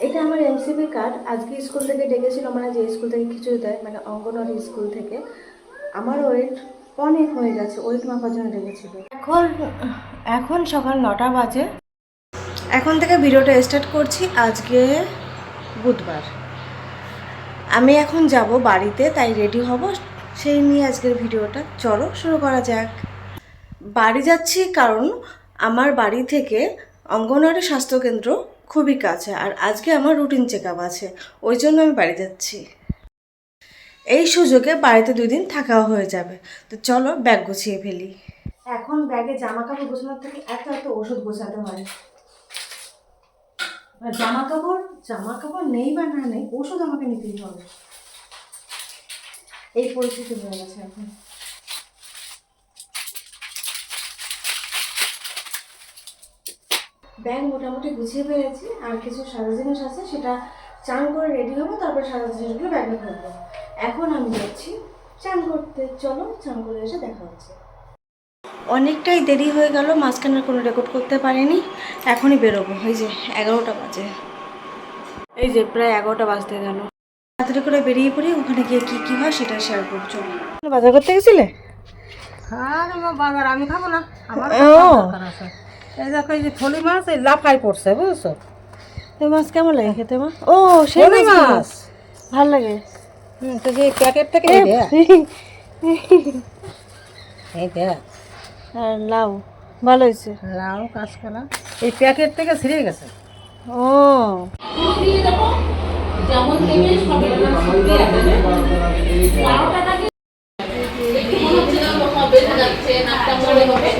এটা আমার MCP card. আজকে স্কুল থেকে ডেকেছিল, মানে যে স্কুল থেকে খিচুড়ি দেয়, মানে অঙ্গনওয়াড়ি স্কুল থেকে। আমার ওয়েট অনেক হয়ে গেছে, ওয়েট মাপার জন্য ডেকেছিল। এখন সকাল 9টা বাজে। এখন থেকে ভিডিওটা স্টার্ট করছি। আজকে বুধবার। আমি এখন যাব বাড়িতে, তাই রেডি হব, সেই নিয়ে আজকের ভিডিওটা। চলো শুরু করা যাক। বাড়ি যাচ্ছি কারণ আমার বাড়ি থেকে অঙ্গনওয়াড়ি স্বাস্থ্যকেন্দ্র খুবই কাছে, আর আজকে আমার রুটিন চেক আপ আছে, ওই জন্য আমি বাড়ি যাচ্ছি। এই সুযোগে বাড়িতে 2 দিন থাকাও হয়ে যাবে। তো চলো ব্যাগ গুছিয়ে ফেলি। এখন ব্যাগে জামা কাপড় গোছানোর থেকে এত ওষুধ গোছাতে হয়। জামা কাপড় নেই বা না নেই, ওষুধ আমাকে নিতেই হবে। এই পরিস্থিতি হয়ে গেছে এখন। ব্যাগ মোটামুটি গুছিয়ে ফেলেছি, আর কিছু সাদা জিনিস আছে, সেটা চান করে রেডি হবো, তারপর সাদা জিনিসগুলো ব্যাগে ফেলবো। এখন আমি যাচ্ছি চান করতে। চলো চান করে এসে দেখা হচ্ছে। অনেকটাই দেরি হয়ে গেল, মাঝখানে কোনো রেকর্ড করতে পারিনি। এখনই বেরোবো। এই যে 11টা বাজে, এই যে প্রায় 11টা বাজতে গেল। তাড়াতাড়ি করে বেরিয়ে পড়ি, ওখানে গিয়ে কি হয় সেটা শেয়ার করবো। চলো। বাজার করতে গেছিলে? আর আমার বাজার আমি খাবো না, আমার দরকার আছে। এই দেখো, এই যে ফলি মাছ, এই লাফাই পড়ছে, বুঝছো? এই মাছ কেমন লাগে খেতে? মা ও সেই ফলি মাছ মাছ ভাল লাগে। তো যে প্যাকেট থেকে এই দেখ, আর লাউ ভালো হয়েছে। লাউ কাঁচকলা এই প্যাকেট থেকে ছিঁড়ে গেছে। ও যেমন দেবে সবই লাউটা হবে, যাচ্ছে নাকটা মনে হবে।